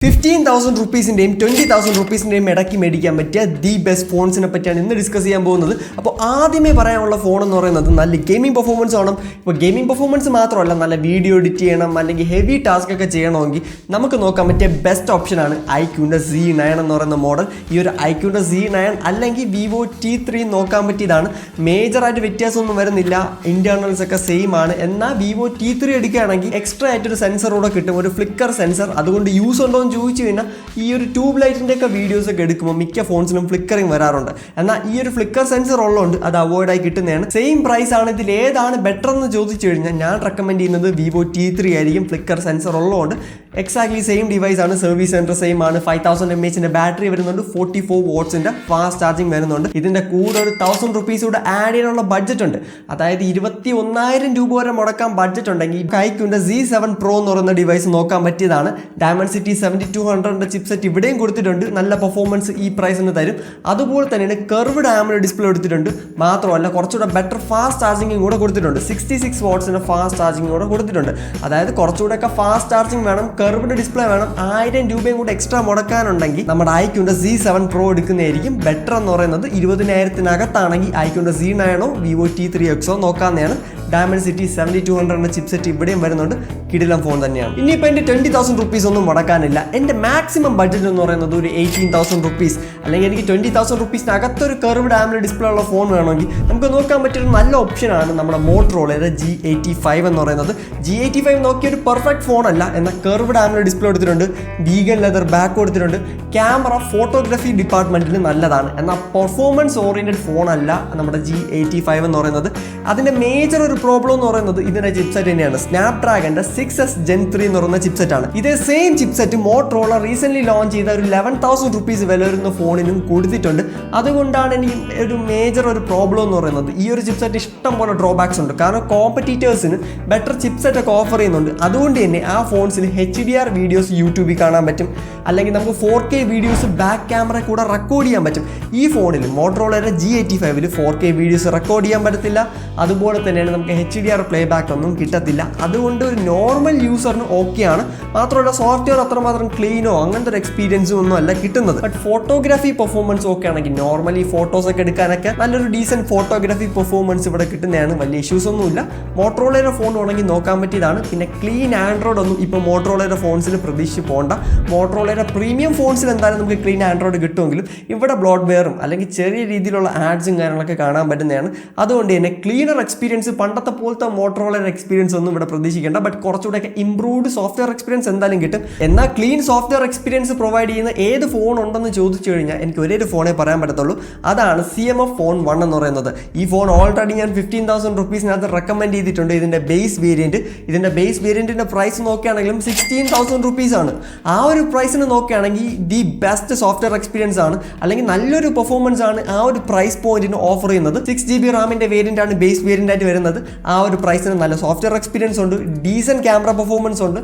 15,000 rupees-ന്റെയും 20,000 rupees-ന്റെയും ഇടയ്ക്ക് മേടിക്കാൻ പറ്റിയ ദി ബെസ്റ്റ് ഫോൺസിനെ പറ്റിയാണ് ഇന്ന് ഡിസ്കസ് ചെയ്യാൻ പോകുന്നത്. അപ്പോൾ ആദ്യമേ പറയാനുള്ള ഫോൺ എന്ന് പറയുന്നത് നല്ല ഗെയിമിംഗ് പെർഫോമൻസ് വേണം. ഇപ്പോൾ ഗെയിമിംഗ് പെർഫോമൻസ് മാത്രമല്ല, നല്ല വീഡിയോ എഡിറ്റ് ചെയ്യണം അല്ലെങ്കിൽ ഹെവി ടാസ്ക് ഒക്കെ ചെയ്യണമെങ്കിൽ നമുക്ക് നോക്കാൻ പറ്റിയ ബെസ്റ്റ് ഓപ്ഷനാണ് iQOO Z9 എന്ന് പറയുന്ന മോഡൽ. ഈ ഒരു iQOO Z9 അല്ലെങ്കിൽ Vivo T3 നോക്കാൻ പറ്റിയതാണ്. മേജറായിട്ട് വ്യത്യാസമൊന്നും വരുന്നില്ല, ഇന്റേണൽസ് ഒക്കെ സെയിം ആണ്. എന്നാൽ Vivo T3 എടുക്കുകയാണെങ്കിൽ എക്സ്ട്രാ ആയിട്ടൊരു സെൻസർ കൂടെ കിട്ടും, ഒരു ഫ്ലിക്കർ സെൻസർ. അതുകൊണ്ട് യൂസ് ഉണ്ടോ ചോദിച്ചു കഴിഞ്ഞാൽ ഈ ഒരു ട്യൂബ് ലൈറ്റിൻ്റെ ഒക്കെ വീഡിയോസ് ഒക്കെ എടുക്കുമ്പോൾ മിക്ക ഫോൺസിലും ഫ്ലിക്കറിങ് വരാറുണ്ട്. എന്നാൽ ഈ ഒരു ഫ്ലിക്കർ സെൻസർ ഉള്ളതുകൊണ്ട് അത് അവോയ്ഡ് ആയി കിട്ടുന്നതാണ്. സെയിം പ്രൈസ് ആണ്, ഇതിൽ ഏതാണ് ബെറ്റർ എന്ന് ചോദിച്ചു കഴിഞ്ഞാൽ ഞാൻ റെക്കമെൻഡ് ചെയ്യുന്നത് Vivo T3 ആയിരിക്കും. ഫ്ലിക്കർ സെൻസർ ഉള്ളതുകൊണ്ട് എക്സാക്ട്ലി സെയിം ഡിവൈസ് ആണ്, സർവീസ് സെൻറ്റർ സെയിം ആണ്. 5000 mAh ബാറ്ററി വരുന്നുണ്ട്, 44 watts ഫാസ്റ്റ് ചാർജിങ് വരുന്നുണ്ട്. ഇതിൻ്റെ കൂടെ ഒരു 1000 rupees കൂടെ ആഡ് ചെയ്യാനുള്ള ബഡ്ജറ്റ് ഉണ്ട്. അതായത് 21,000 രൂപ വരെ മുടക്കാൻ ബഡ്ജറ്റ് ഉണ്ടെങ്കിൽ iQOO Z7 Pro എന്ന് പറയുന്ന ഡിവൈസ് നോക്കാൻ പറ്റിയതാണ്. Dimensity 7200 ചിപ്സെറ്റ് ഇവിടെയും കൊടുത്തിട്ടുണ്ട്. നല്ല പെർഫോമൻസ് ഈ പ്രൈസിന് തരും. അതുപോലെ തന്നെയാണ് കർവ്ഡ് AMOLED ഡിസ്പ്ലേ എടുത്തിട്ടുണ്ട്. മാത്രമല്ല കുറച്ചുകൂടെ ബെറ്റർ ഫാസ്റ്റ് ചാർജിങ്ങും കൂടെ കൊടുത്തിട്ടുണ്ട്. 66 watts ഫാസ്റ്റ് ചാർജിങ് കൂടെ കൊടുത്തിട്ടുണ്ട്. അതായത് കുറച്ചുകൂടെയൊക്കെ ഫാസ്റ്റ് ചാർജിങ് വേണം, കർവ്ഡ് ഡിസ്പ്ലേ വേണം, 1000 രൂപയും കൂടെ എക്സ്ട്രാ മുടക്കാനുണ്ടെങ്കിൽ നമ്മുടെ iQOO Z7 Pro എടുക്കുന്നതായിരിക്കും ബെറ്റർ എന്ന് പറയുന്നത്. 20,000-നകത്താണെങ്കിൽ iQOO Z9 Vivo T3 X നോക്കാവുന്നതാണ്. Dimensity 7200 ചിപ്സെറ്റ് ഇവിടെയും വരുന്നുണ്ട്. കിടിലം ഫോൺ തന്നെയാണ്. ഇനിയിപ്പോൾ എൻ്റെ 20,000 rupees ഒന്നും മുടക്കാനില്ല. എൻ്റെ മാക്സിമം ബഡ്ജറ്റ് എന്ന് പറയുന്നത് ഒരു 18,000 rupees, അല്ലെങ്കിൽ എനിക്ക് 20,000 rupees-നകത്തൊരു കർവ്ഡ് AMOLED ഡിസ്പ്ലേ ഉള്ള ഫോൺ വേണമെങ്കിൽ നമുക്ക് നോക്കാൻ പറ്റിയൊരു നല്ല ഓപ്ഷനാണ് നമ്മുടെ മോട്ടറോളയുടെ G85 എന്ന് പറയുന്നത്. G85 നോക്കിയ ഒരു പെർഫെക്റ്റ് ഫോണല്ല, എന്നാൽ കർവ്ഡ് AMOLED ഡിസ്പ്ലേ എടുത്തിട്ടുണ്ട്, വീഗൻ ലെതർ ബാക്ക് കൊടുത്തിട്ടുണ്ട്. ക്യാമറ ഫോട്ടോഗ്രാഫി ഡിപ്പാർട്ട്മെൻറ്റിൽ നല്ലതാണ്. എന്നാൽ പെർഫോമൻസ് ഓറിയൻറ്റഡ് ഫോണല്ല നമ്മുടെ G85 എന്ന് പറയുന്നത്. അതിൻ്റെ മേജർ ഒരു പ്രോബ്ലം എന്ന് പറയുന്നത് ഇതിൻ്റെ ചിപ്സെറ്റ് തന്നെയാണ്. സ്നാപ്ഡ്രാഗന്റെ 6S Gen 3 എന്ന് പറയുന്ന ചിപ്സെറ്റ് ആണ്. ഇതേ same chipset Motorola recent launch ചെയ്ത ഒരു 11,000 rupees വില വരുന്ന ഫോണിനും കൊടുത്തിട്ടുണ്ട്. അതുകൊണ്ടാണ് എനിക്ക് ഒരു മേജർ ഒരു പ്രോബ്ലം എന്ന് പറയുന്നത്. ഈ ഒരു ചിപ്സെറ്റ് ഇഷ്ടം പോലെ ഡ്രോബാക്സ് ഉണ്ട്. കാരണം കോമ്പറ്റീറ്റേഴ്സിന് ബെറ്റർ ചിപ്സെറ്റ് ഒക്കെ ഓഫർ ചെയ്യുന്നുണ്ട്. അതുകൊണ്ട് തന്നെ ആ ഫോൺസിൽ HDR വീഡിയോസ് യൂട്യൂബിൽ കാണാൻ പറ്റും, അല്ലെങ്കിൽ നമുക്ക് 4K വീഡിയോസ് ബാക്ക് ക്യാമറ കൂടെ റെക്കോർഡ് ചെയ്യാൻ പറ്റും. ഈ ഫോണിൽ മോട്ടറോളയുടെ G85 4K വീഡിയോസ് റെക്കോർഡ് ചെയ്യാൻ പറ്റത്തില്ല. അതുപോലെ തന്നെയാണ് നമുക്ക് HDR പ്ലേ ബാക്ക് ഒന്നും കിട്ടത്തില്ല. അതുകൊണ്ട് ഒരു നോർമൽ യൂസറിന് ഓക്കെയാണ്. മാത്രമല്ല സോഫ്റ്റ്വെയർ അത്രമാത്രം ക്ലീനോ അങ്ങനത്തെ ഒരു എക്സ്പീരിയൻസും ഒന്നും അല്ല കിട്ടുന്നത്. ബട്ട് ഫോട്ടോഗ്രാഫി പെർഫോമൻസ് ഓക്കെ ആണെങ്കിൽ നോർമലി ഫോട്ടോസ് ഒക്കെ എടുക്കാനൊക്കെ നല്ലൊരു ഡീസൻറ്റ് ഫോട്ടോഗ്രാഫി പെർഫോമൻസ് ഇവിടെ കിട്ടുന്നതാണ്. വലിയ ഇഷ്യൂസ് ഒന്നുമില്ല. മോട്ടറോളയുടെ ഫോൺ വേണമെങ്കിൽ നോക്കാൻ പറ്റിയതാണ്. പിന്നെ ക്ലീൻ ആൻഡ്രോയിഡ് ഒന്നും ഇപ്പോൾ മോട്ടറോളയുടെ ഫോൺസിൽ പ്രതീക്ഷിച്ച് പോകണ്ട. മോട്ടറോളയുടെ പ്രീമിയം ഫോൺസിൽ എന്തായാലും നമുക്ക് ക്ലീൻ ആൻഡ്രോയിഡ് കിട്ടുമെങ്കിലും ഇവിടെ ബ്ലോട്ട്വെയറും അല്ലെങ്കിൽ ചെറിയ രീതിയിലുള്ള ആഡ്സും കാര്യങ്ങളൊക്കെ കാണാൻ പറ്റുന്നതാണ്. അതുകൊണ്ട് തന്നെ ക്ലീനർ എക്സ്പീരിയൻസ് പണ്ടത്തെ പോലത്തെ മോട്ടറോളയുടെ എക്സ്പീരിയൻസ് ഒന്നും ഇവിടെ പ്രതീക്ഷിക്കേണ്ട. ബട്ട് കുറച്ചുകൂടെയൊക്കെ ഇംപ്രൂവ്ഡ് സോഫ്റ്റ്വെയർ എക്സ്പീരിയൻസ് എന്തായാലും കിട്ടും. എന്നാൽ ക്ലീൻ സോഫ്റ്റ്വെയർ എക്സ്പീരിയൻസ് പ്രൊവൈഡ് ചെയ്യുന്ന ഏത് ഫോൺ ഉണ്ടെന്ന് ചോദിച്ചു കഴിഞ്ഞാൽ എനിക്ക് ഒരേ ഒരു ഫോണേ പറയാൻ പറ്റത്തുള്ളൂ. അതാണ് CMF Phone 1 എന്ന് പറയുന്നത്. ഈ ഫോൺ ഓൾറെഡി ഞാൻ 15,000 rupees-നകത്ത് റെക്കമെൻഡ് ചെയ്തിട്ടുണ്ട്. ഇതിൻ്റെ ബേസ് വേരിയൻറ്റിൻ്റെ പ്രൈസ് നോക്കുകയാണെങ്കിലും 16,000 rupees ആണ്. ആ ഒരു പ്രൈസിന് നോക്കുകയാണെങ്കിൽ ദി ബെസ്റ്റ് സോഫ്റ്റ്വെയർ എക്സ്പീരിയൻസ് ആണ്, അല്ലെങ്കിൽ നല്ലൊരു പെർഫോമൻസ് ആണ് ആ ഒരു പ്രൈസ് പോയിന്റിന് ഓഫർ ചെയ്യുന്നത്. 6GB റാമിൻ്റെ വേരിയൻ്റ് ആണ് ബേസ് വേരിയൻ്റ് ആയിട്ട് വരുന്നത്. ആ ഒരു പ്രൈസിന് നല്ല സോഫ്റ്റ്വെയർ എക്സ്പീരിയൻസ് ഉണ്ട്, ഡീസൻറ്റ് ക്യാമറ പെർഫോമൻസ് ഉണ്ട്.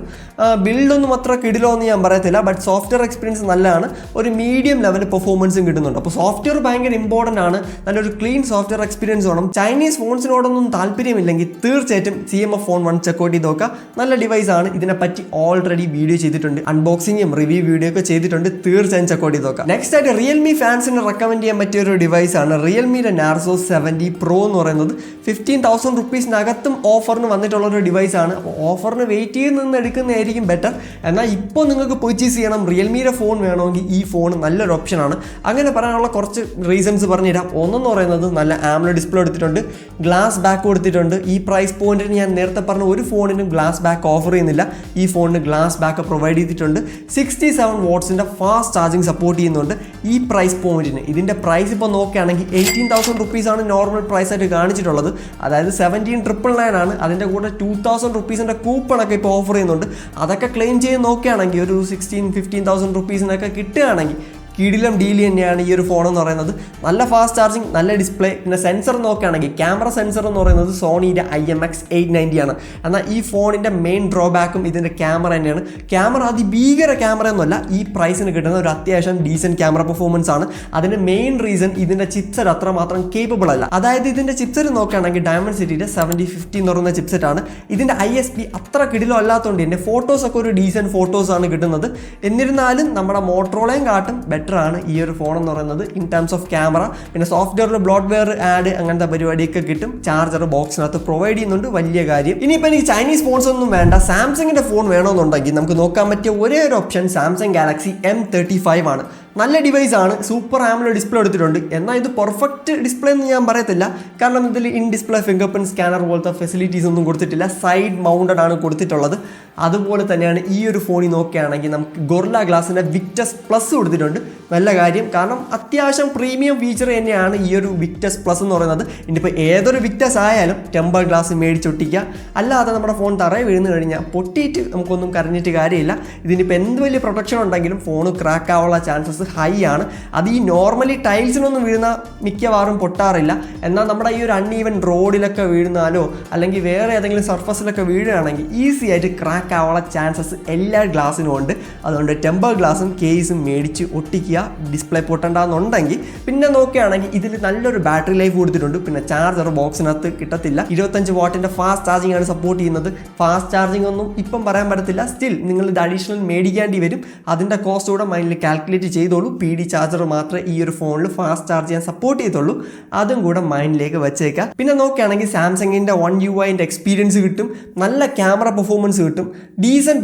ബിൽഡൊന്നും അത്ര കിടിലോ എന്ന് ഞാൻ പറയത്തില്ല, ബട്ട് സോഫ്റ്റ്വെയർ എക്സ്പീരിയൻസ് നല്ലതാണ്. ഒരു മീഡിയം ലെവൽ പെർഫോമൻസും കിട്ടുന്നുണ്ട്. അപ്പോൾ സോഫ്റ്റ്വെയർ ഭയങ്കര ഇമ്പോർട്ടൻ്റ് ആണ്. നല്ലൊരു ക്ലീൻ സോഫ്റ്റ്വെയർ എക്സ്പീരിയൻസ് വേണം. ചൈനീസ് ഫോൺസിനോടൊന്നും താല്പര്യമില്ലെങ്കിൽ തീർച്ചയായിട്ടും CMF Phone 1 ചെക്കൗട്ട് ചെയ്ത് നോക്കുക. നല്ല ഡിവൈസ് ആണ്. ഇതിനെപ്പറ്റി ഓൾറെഡി വീഡിയോ ചെയ്തിട്ടുണ്ട്, അൺബോക്സിങ്ങും റിവ്യൂ വീഡിയോ ഒക്കെ ചെയ്തിട്ടുണ്ട്. തീർച്ചയായും ചെക്കൗട്ട് ചെയ്ത് നോക്കുക. നെക്സ്റ്റ് ആയിട്ട് റിയൽമി ഫാൻസിന് റെക്കമെൻഡ് ചെയ്യാൻ പറ്റിയ ഒരു ഡിവൈസ് ആണ് റിയൽമിയുടെ Narzo 70 Pro എന്ന് പറയുന്നത്. 15,000 rupees-നകത്തും ഓഫറിന് വന്നിട്ടുള്ള ഒരു ഡിവൈസ് ആണ്. അപ്പോൾ ഓഫറിന് വെയിറ്റ് ചെയ്ത് നിന്ന് എടുക്കുന്നതായിരിക്കും ബെറ്റർ. എന്നാൽ ഇപ്പോൾ നിങ്ങൾക്ക് പർച്ചേസ് ചെയ്യണം, റിയൽമിയുടെ ഫോൺ വേണമെങ്കിൽ ഈ ഫോൺ നല്ലൊരു ഓപ്ഷനാണ്. അങ്ങനെ പറയാനുള്ള കുറച്ച് റീസൺസ് പറഞ്ഞുതരാം. ഒന്നെന്ന് പറയുന്നത് നല്ല AMOLED ഡിസ്പ്ലേ എടുത്തിട്ടുണ്ട്, ഗ്ലാസ് ബാക്ക് കൊടുത്തിട്ടുണ്ട്. ഈ പ്രൈസ് പോയിന്റിന് ഞാൻ നേരത്തെ പറഞ്ഞ ഒരു ഫോണിനും ഗ്ലാസ് ബാക്ക് ഓഫർ ചെയ്യുന്നില്ല. ഈ ഫോണിന് ഗ്ലാസ് ബാക്ക് പ്രൊവൈഡ് ചെയ്തിട്ടുണ്ട്. 67 watts ഫാസ്റ്റ് ചാർജിങ് സപ്പോർട്ട് ചെയ്യുന്നുണ്ട്. ഈ പ്രൈസ് പോയിന്റിന് ഇതിൻ്റെ പ്രൈസ് ഇപ്പോൾ നോക്കുകയാണെങ്കിൽ 18,000 rupees ആണ് നോർമൽ പ്രൈസ് ആയിട്ട് കാണിച്ചിട്ടുള്ളത്. അതായത് 17,999 ആണ്. അതിൻ്റെ കൂടെ 2,000 rupees-ൻ്റെ കൂപ്പണൊക്കെ ഇപ്പോൾ ഓഫർ ചെയ്യുന്നുണ്ട്. അതൊക്കെ ക്ലെയിം ചെയ്ത് നോക്കുകയാണെങ്കിൽ ഒരു 15,000 rupees-നൊക്കെ കിട്ടുകയാണെങ്കിൽ കിടിലം ഡീൽ തന്നെയാണ് ഈ ഒരു ഫോൺ എന്ന് പറയുന്നത്. നല്ല ഫാസ്റ്റ് ചാർജിങ്, നല്ല ഡിസ്പ്ലേ, പിന്നെ സെൻസർ നോക്കുകയാണെങ്കിൽ ക്യാമറ സെൻസർ എന്ന് പറയുന്നത് സോണിയുടെ IMX890 ആണ്. എന്നാൽ ഈ ഫോണിൻ്റെ മെയിൻ ഡ്രോബാക്കും ഇതിൻ്റെ ക്യാമറ തന്നെയാണ്. ക്യാമറ അതിഭീകര ക്യാമറ ഒന്നുമല്ല, ഈ പ്രൈസിന് കിട്ടുന്ന ഒരു അത്യാവശ്യം ഡീസൻറ്റ് ക്യാമറ പെർഫോമൻസ് ആണ്. അതിൻ്റെ മെയിൻ റീസൺ ഇതിൻ്റെ ചിപ്സെറ്റ് അത്രമാത്രം കേപ്പബിൾ അല്ല. അതായത് ഇതിൻ്റെ ചിപ്സെറ്റ് നോക്കുകയാണെങ്കിൽ ഡയമണ്ട്സിറ്റിയുടെ 7050 എന്ന് പറയുന്ന ചിപ്സെറ്റ് ആണ്. ഇതിൻ്റെ ISP അത്ര കിടിലോ അല്ലാത്തതുകൊണ്ട് തന്നെ ഫോട്ടോസൊക്കെ ഒരു ഡീസൻറ്റ് ഫോട്ടോസാണ് കിട്ടുന്നത്. എന്നിരുന്നാലും നമ്മുടെ മോട്ടറോളയും കാട്ടും ബെറ്റർ ആണ് ഈ ഒരു ഫോൺ എന്ന് പറയുന്നത് ഇൻ ടേംസ് ഓഫ് ക്യാമറ. പിന്നെ സോഫ്റ്റ്വെയറിൽ ബ്ലോട്ട്വെയർ ആഡ് അങ്ങനത്തെ പരിപാടിയൊക്കെ കിട്ടും. ചാർജർ ബോക്സിനകത്ത് പ്രൊവൈഡ് ചെയ്യുന്നുണ്ട്, വലിയ കാര്യം. ഇനിയിപ്പോൾ എനിക്ക് ചൈനീസ് ഫോൺസ് ഒന്നും വേണ്ട, സാംസങ്ങിൻ്റെ ഫോൺ വേണമെന്നുണ്ടെങ്കിൽ നമുക്ക് നോക്കാൻ പറ്റിയ ഒരേ ഒരു ഓപ്ഷൻ സാംസങ് ഗാലക്സി M35 ആണ്. നല്ല ഡിവൈസ് ആണ്, സൂപ്പർ ആംലോ ഡിസ്പ്ലേ എടുത്തിട്ടുണ്ട്. എന്നാൽ ഇത് പെർഫെക്റ്റ് ഡിസ്പ്ലേ എന്ന് ഞാൻ പറയത്തില്ല, കാരണം ഇതിൽ in display finger print scanner പോലത്തെ ഫെസിലിറ്റീസ് ഒന്നും കൊടുത്തിട്ടില്ല. സൈഡ് മൗണ്ടഡ് ആണ് കൊടുത്തിട്ടുള്ളത്. അതുപോലെ തന്നെയാണ് ഈ ഒരു ഫോണിൽ നോക്കുകയാണെങ്കിൽ നമുക്ക് ഗൊറില്ല ഗ്ലാസിൻ്റെ വിക്ടസ് പ്ലസ് കൊടുത്തിട്ടുണ്ട്. നല്ല കാര്യം, കാരണം അത്യാവശ്യം പ്രീമിയം ഫീച്ചർ തന്നെയാണ് ഈ ഒരു വിക്ടസ് പ്ലസ് എന്ന് പറയുന്നത്. ഇനിയിപ്പോൾ ഏതൊരു വിക്ടസ് ആയാലും ടെമ്പർ ഗ്ലാസ് മേടിച്ചൊട്ടിക്കുക, അല്ലാതെ നമ്മുടെ ഫോൺ തറയിൽ വീഴുന്നു കഴിഞ്ഞാൽ പൊട്ടിയിട്ട് നമുക്കൊന്നും കരഞ്ഞിട്ട് കാര്യമില്ല. ഇതിനിപ്പോൾ എന്ത് വലിയ പ്രൊട്ടക്ഷൻ ഉണ്ടെങ്കിലും ഫോൺ ക്രാക്ക് ആവാനുള്ള ചാൻസസ് ഹൈ ആണ്. അത് ഈ നോർമലി ടൈൽസിനൊന്നും വീഴുന്ന മിക്കവാറും പൊട്ടാറില്ല. എന്നാൽ നമ്മുടെ ഈ ഒരു അൺഈവൻ റോഡിലൊക്കെ വീഴുന്നാലോ അല്ലെങ്കിൽ വേറെ ഏതെങ്കിലും സർഫസിലൊക്കെ വീഴുകയാണെങ്കിൽ ഈസി ആയിട്ട് ക്രാക്ക് ആവാനുള്ള ചാൻസസ് എല്ലാ ഗ്ലാസ്സിനും ഉണ്ട്. അതുകൊണ്ട് ടെമ്പർ ഗ്ലാസും കേസും മേടിച്ച് ഒട്ടിക്കുക, ഡിസ്പ്ലേ പൊട്ടണ്ടെന്നുണ്ടെങ്കിൽ. പിന്നെ നോക്കുകയാണെങ്കിൽ ഇതിൽ നല്ലൊരു ബാറ്ററി ലൈഫ് കൊടുത്തിട്ടുണ്ട്. പിന്നെ ചാർജർ ബോക്സിനകത്ത് കിട്ടത്തില്ല. 25 വാട്ടിൻ്റെ ഫാസ്റ്റ് ചാർജിങ് ആണ് സപ്പോർട്ട് ചെയ്യുന്നത്. ഫാസ്റ്റ് ചാർജിങ് ഒന്നും ഇപ്പം പറയാൻ പറ്റത്തില്ല. സ്റ്റിൽ നിങ്ങൾ ഇത് അഡീഷണൽ മേടിക്കേണ്ടി വരും. അതിൻ്റെ കോസ്റ്റ് കൂടെ മൈൻഡിൽ കാൽക്കുലേറ്റ് ചെയ്തോളൂ. PD ചാർജർ മാത്രമേ ഈ ഒരു ഫോണിൽ ഫാസ്റ്റ് ചാർജ് ചെയ്യാൻ സപ്പോർട്ട് ചെയ്തുള്ളൂ. അതും കൂടെ മൈൻഡിലേക്ക് വെച്ചേക്കാം. പിന്നെ നോക്കുകയാണെങ്കിൽ സാംസങ്ങിൻ്റെ One UI എക്സ്പീരിയൻസ് കിട്ടും, നല്ല ക്യാമറ പെർഫോമൻസ് കിട്ടും, ഡീസൻറ്റ്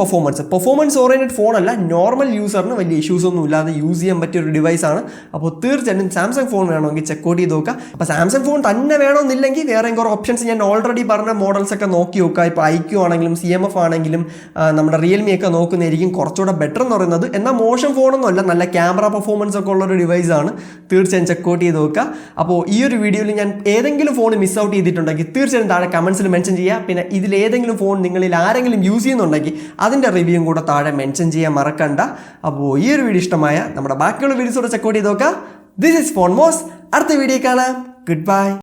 പെർഫോമൻസ് ഓറിയൻറ്റഡ് ഫോണല്ല, നോർമൽ യൂസറിന് വലിയ ഇഷ്യൂസ് ഒന്നും ഇല്ലാതെ യൂസ് ചെയ്യാൻ പറ്റിയ ഒരു ഡിവൈസ് ആണ്. അപ്പോൾ തീർച്ചയായിട്ടും സാംസങ് ഫോൺ വേണമെങ്കിൽ ചെക്കൗട്ട് ചെയ്ത് നോക്കുക. അപ്പോൾ സാംസങ് ഫോൺ തന്നെ വേണമെന്നില്ലെങ്കിൽ വേറെ കുറേ ഓപ്ഷൻസ് ഞാൻ ഓൾറെഡി പറഞ്ഞ മോഡൽസ് ഒക്കെ നോക്കി നോക്കുക. ഇപ്പോൾ IQ ആണെങ്കിലും CMF ആണെങ്കിലും നമ്മുടെ റിയൽമി ഒക്കെ നോക്കുന്നതായിരിക്കും കുറച്ചുകൂടെ ബെറ്റർ എന്ന് പറയുന്നത്. എന്നാൽ മോശം ഫോണൊന്നുമല്ല, നല്ല ക്യാമറ പെർഫോമൻസ് ഒക്കെ ഉള്ളൊരു ഡിവൈസാണ്. തീർച്ചയായും ചെക്കൗട്ട് ചെയ്ത് നോക്കുക. അപ്പോൾ ഈ ഒരു വീഡിയോയിൽ ഞാൻ ഏതെങ്കിലും ഫോൺ മിസ് ഔട്ട് ചെയ്തിട്ടുണ്ടെങ്കിൽ തീർച്ചയായും താഴെ കമൻസിൽ മെൻഷൻ ചെയ്യുക. പിന്നെ ഇതിൽ ഏതെങ്കിലും ഫോൺ നിങ്ങളിൽ ആരെങ്കിലും യൂസ് ചെയ്യുന്നുണ്ടെങ്കിൽ അതിൻ്റെ റിവ്യൂവും കൂടെ താഴെ മെൻഷൻ ചെയ്യാൻ മറക്കണ്ട. അപ്പോൾ ഈ ഒരു വീഡിയോ ഇഷ്ടമായ നമ്മുടെ ബാക്കിയുള്ള വീഡിയോസോടെ ചെക്കൗട്ട് ചെയ്ത് നോക്കുക. This is phone mos. അടുത്ത വീഡിയോ കാണാം. Good by.